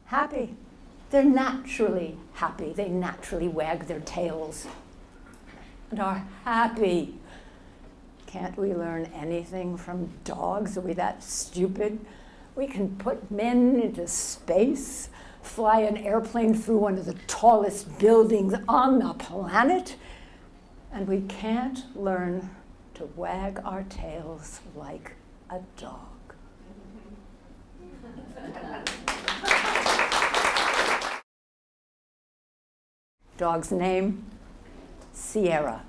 happy. They're naturally happy. They naturally wag their tails and are happy. Can't we learn anything from dogs? Are we that stupid? We can put men into space, fly an airplane through one of the tallest buildings on the planet, and we can't learn to wag our tails like a dog. Dog's name, Sierra.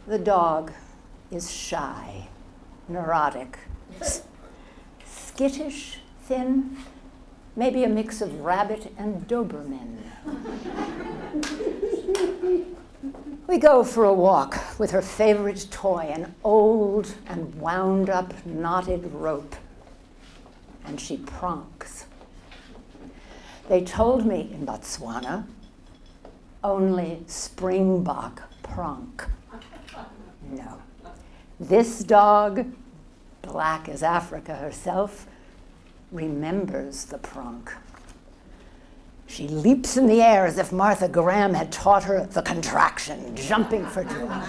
The dog is shy, neurotic, skittish, thin, maybe a mix of rabbit and Doberman. We go for a walk with her favorite toy, an old and wound up knotted rope, and she pronks. They told me in Botswana, only springbok pronk. No. This dog, black as Africa herself, remembers the pronk. She leaps in the air as if Martha Graham had taught her the contraction, jumping for joy.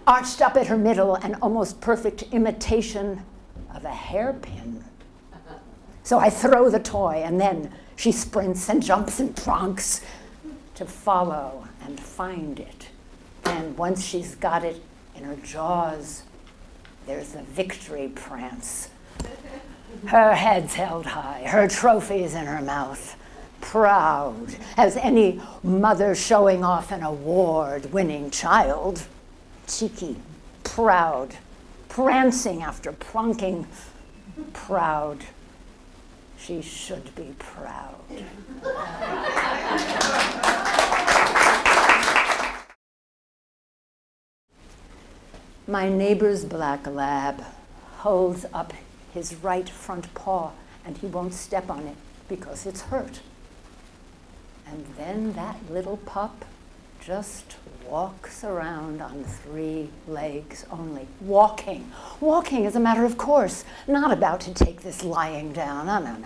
Arched up at her middle, an almost perfect imitation of a hairpin. So I throw the toy, and then she sprints and jumps and pronks to follow and find it. And once she's got it in her jaws, there's a victory prance. Her head's held high, her trophies in her mouth, proud as any mother showing off an award-winning child. Cheeky, proud, prancing after pronking, proud. She should be proud. My neighbor's black lab holds up his right front paw, and he won't step on it because it's hurt. And then that little pup just walks around on 3 legs only, walking. Walking as a matter of course, not about to take this lying down, no.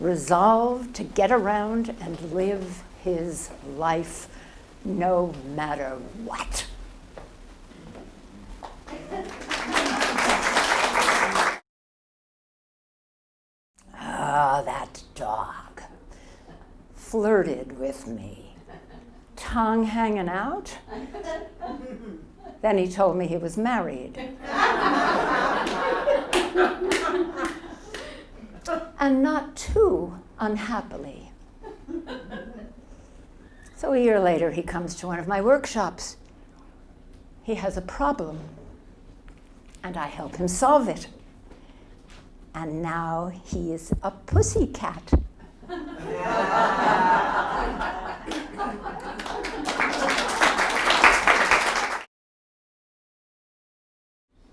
Resolved to get around and live his life no matter what. That dog flirted with me, tongue hanging out. Then he told me he was married. And not too unhappily. So a year later, he comes to one of my workshops. He has a problem, and I help him solve it. And now he is a pussycat.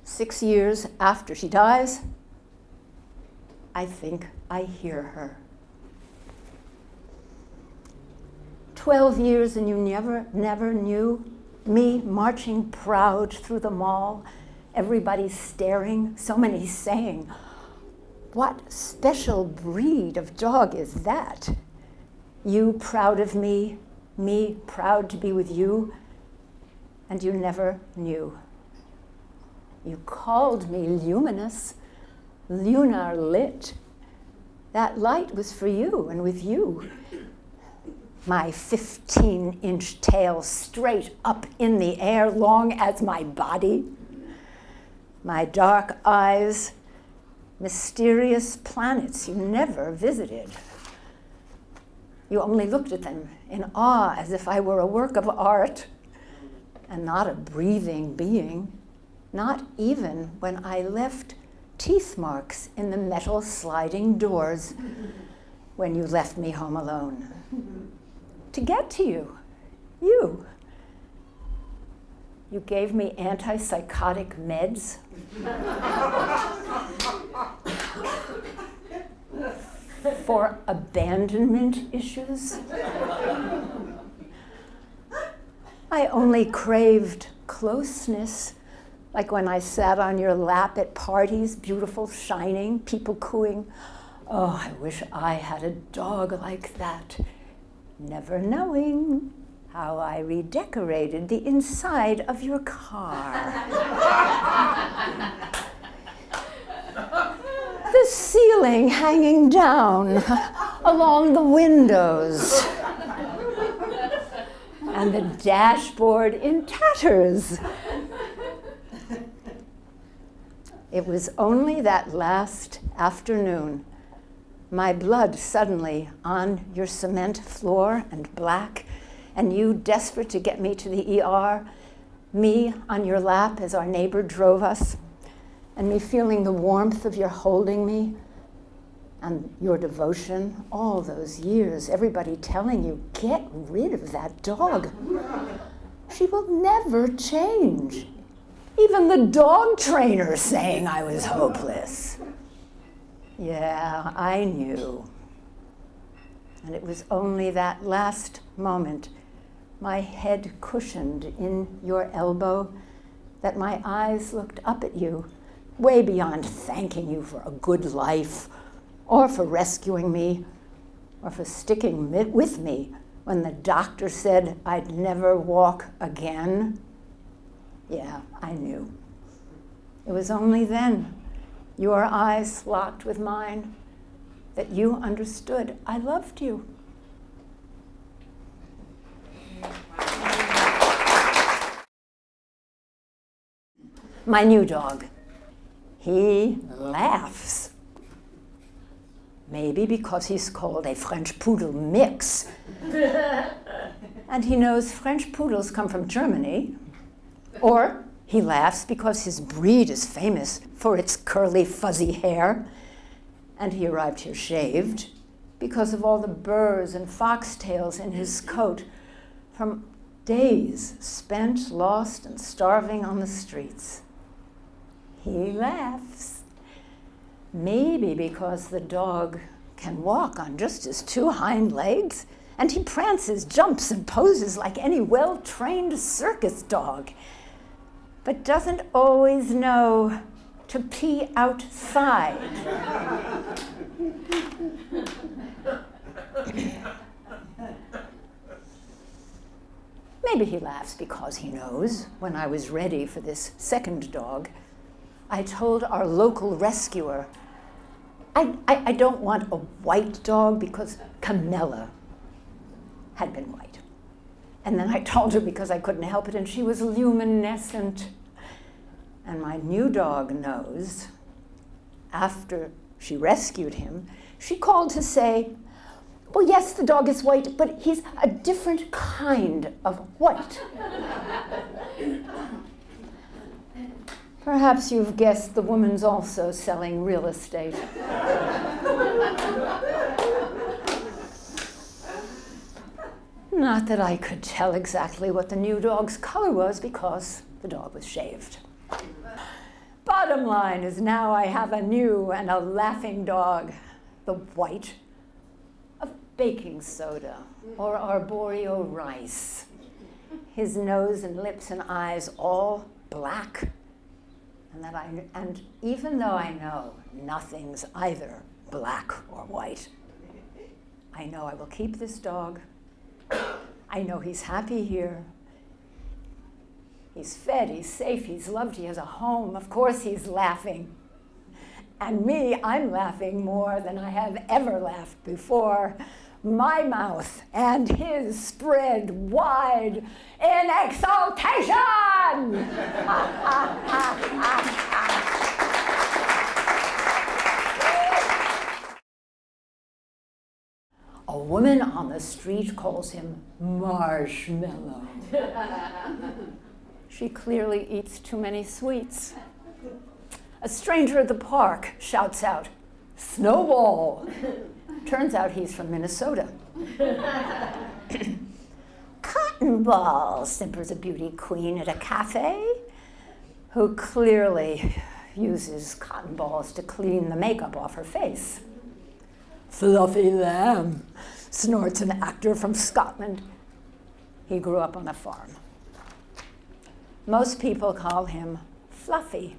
6 years after she dies, I think I hear her. 12 years and you never knew me marching proud through the mall, everybody staring, so many saying, "What special breed of dog is that? You proud of me proud to be with you," and you never knew. You called me luminous, lunar lit. That light was for you and with you. My 15-inch tail straight up in the air, long as my body. My dark eyes, mysterious planets you never visited. You only looked at them in awe as if I were a work of art and not a breathing being, not even when I left teeth marks in the metal sliding doors when you left me home alone. To get to you. You gave me antipsychotic meds. For abandonment issues. I only craved closeness Like when I sat on your lap at parties, beautiful, shining, people cooing. Oh, I wish I had a dog like that, never knowing how I redecorated the inside of your car. The ceiling hanging down along the windows. And the dashboard in tatters. It was only that last afternoon, my blood suddenly on your cement floor and black, and you desperate to get me to the ER, me on your lap as our neighbor drove us, and me feeling the warmth of your holding me, and your devotion, all those years, everybody telling you, get rid of that dog. She will never change. Even the dog trainer saying I was hopeless. Yeah, I knew. And it was only that last moment, my head cushioned in your elbow, that my eyes looked up at you, way beyond thanking you for a good life, or for rescuing me, or for sticking with me when the doctor said I'd never walk again. Yeah, I knew. It was only then, your eyes locked with mine, that you understood I loved you. My new dog, he laughs. Maybe because he's called a French poodle mix. And he knows French poodles come from Germany. Or he laughs because his breed is famous for its curly, fuzzy hair. And he arrived here shaved because of all the burrs and foxtails in his coat from days spent lost and starving on the streets. He laughs. Maybe because the dog can walk on just his two hind legs, and he prances, jumps, and poses like any well-trained circus dog, but doesn't always know to pee outside. Maybe he laughs because he knows when I was ready for this second dog, I told our local rescuer, I don't want a white dog because Camilla had been white. And then I told her because I couldn't help it, and she was luminescent. And my new dog knows, after she rescued him, she called to say, well, yes, the dog is white, but he's a different kind of white. Perhaps you've guessed the woman's also selling real estate. Not that I could tell exactly what the new dog's color was because the dog was shaved. Bottom line is now I have a new and a laughing dog, the white of baking soda or arboreal rice. His nose and lips and eyes all black. And even though I know nothing's either black or white, I know I will keep this dog. I know he's happy here. He's fed, he's safe, he's loved, he has a home. Of course he's laughing. And me, I'm laughing more than I have ever laughed before. My mouth and his spread wide in exaltation! A woman on the street calls him Marshmallow. She clearly eats too many sweets. A stranger at the park shouts out, Snowball! Turns out he's from Minnesota. Cotton Ball, simpers a beauty queen at a cafe, who clearly uses cotton balls to clean the makeup off her face. Fluffy lamb, snorts an actor from Scotland. He grew up on a farm. Most people call him fluffy.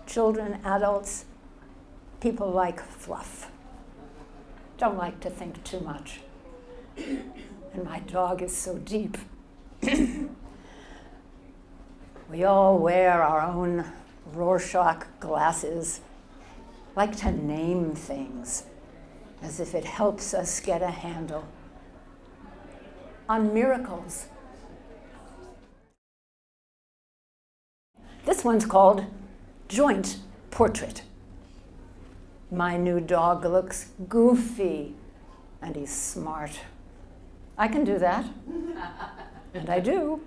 Children, adults, people like fluff. Don't like to think too much. And my dog is so deep. We all wear our own Rorschach glasses, like to name things as if it helps us get a handle on miracles. This one's called Joint Portrait. My new dog looks goofy, and he's smart. I can do that, and I do.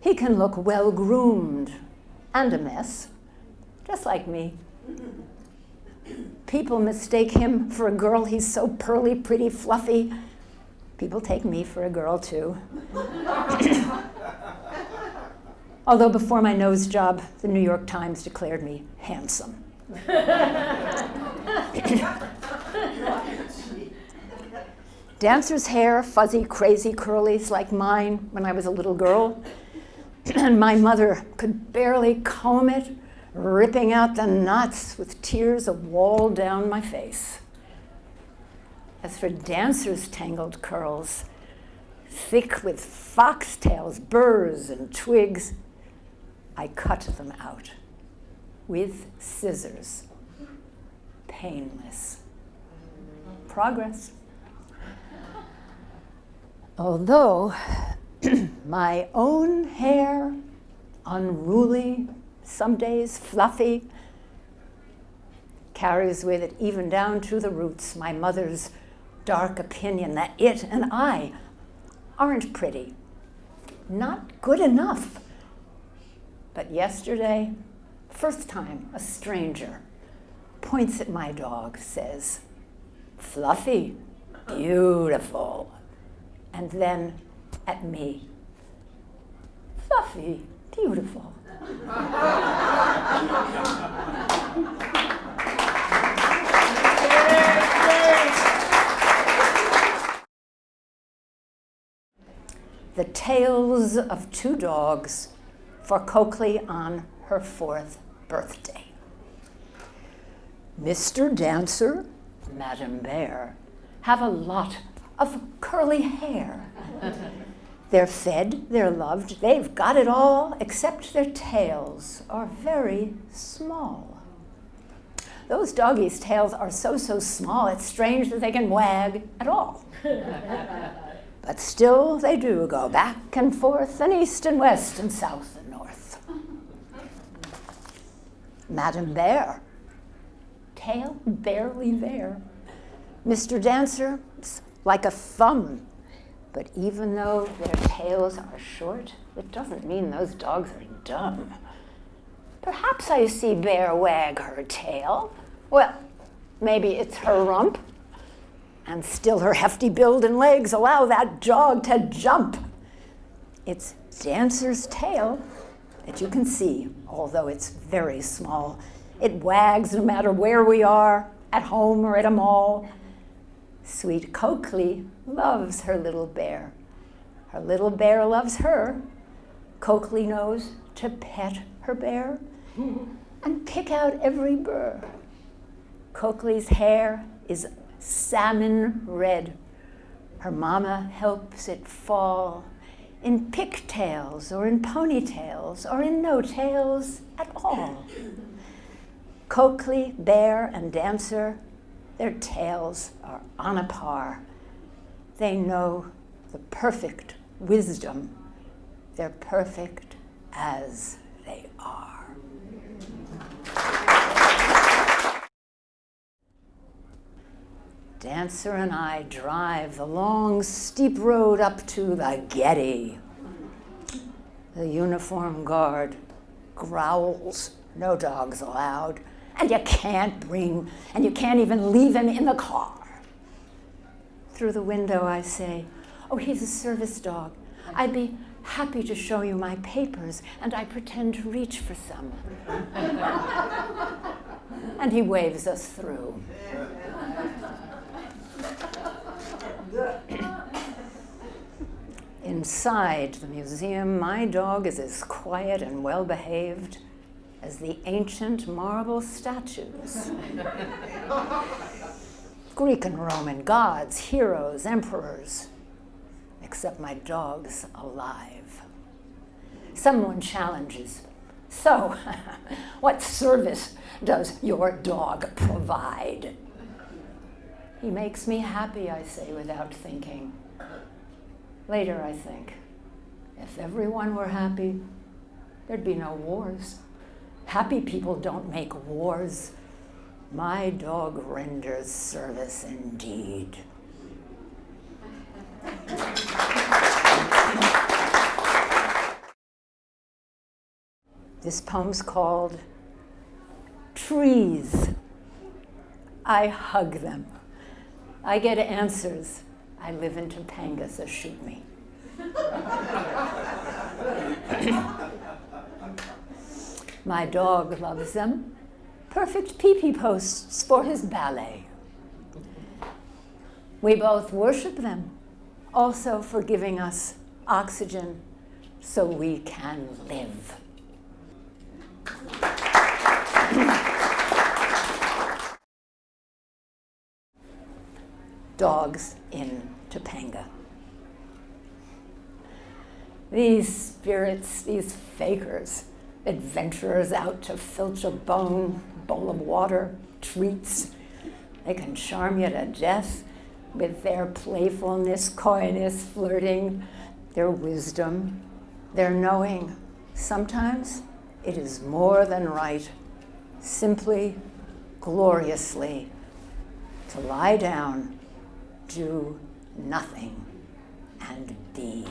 He can look well-groomed and a mess, just like me. People mistake him for a girl. He's so pearly, pretty, fluffy. People take me for a girl, too. Although before my nose job, the New York Times declared me handsome. Dancer's hair, fuzzy, crazy curlies like mine when I was a little girl. And my mother could barely comb it, ripping out the knots with tears a wall down my face. As for Dancer's tangled curls, thick with foxtails, burrs, and twigs, I cut them out with scissors. Painless. Progress. Although my own hair, unruly, some days fluffy, carries with it, even down to the roots, my mother's dark opinion that it and I aren't pretty, not good enough. But yesterday, first time a stranger points at my dog, says, "Fluffy, beautiful," and then at me, "Fluffy, beautiful." The Tales of Two Dogs for Coakley on her 4th birthday. Mr. Dancer, Madam Bear, have a lot of curly hair. They're fed, they're loved, they've got it all, except their tails are very small. Those doggies' tails are so small, it's strange that they can wag at all. But still, they do go back and forth, and east and west, and south and north. Madam Bear, tail barely there. Mr. Dancer, like a thumb. But even though their tails are short, it doesn't mean those dogs are dumb. Perhaps I see Bear wag her tail. Well, maybe it's her rump. And still her hefty build and legs allow that dog to jump. It's Dancer's tail that you can see, although it's very small. It wags no matter where we are, at home or at a mall. Sweet Coakley loves her little bear. Her little bear loves her. Coakley knows to pet her bear and pick out every burr. Coakley's hair is salmon red. Her mama helps it fall in pigtails or in ponytails or in no tails at all. Coakley, Bear, and Dancer, their tails are on a par. They know the perfect wisdom. They're perfect as they are. Dancer and I drive the long, steep road up to the Getty. The uniform guard growls, "No dogs allowed," and you can't even leave him in the car. Through the window I say, "Oh, he's a service dog. I'd be happy to show you my papers," and I pretend to reach for some. And he waves us through. Inside the museum, my dog is as quiet and well-behaved as the ancient marble statues. Greek and Roman gods, heroes, emperors, except my dog's alive. Someone challenges, so what service does your dog provide? He makes me happy, I say without thinking. Later I think, if everyone were happy, there'd be no wars. Happy people don't make wars. My dog renders service indeed. This poem's called Trees. I hug them. I get answers. I live in Topanga, so shoot me. My dog loves them. Perfect pee-pee posts for his ballet. We both worship them, also for giving us oxygen so we can live. Dogs in Topanga. These spirits, these fakers, adventurers out to filch a bone, bowl of water, treats. They can charm you to death with their playfulness, coyness, flirting, their wisdom, their knowing. Sometimes it is more than right, simply, gloriously, to lie down, do nothing, and be.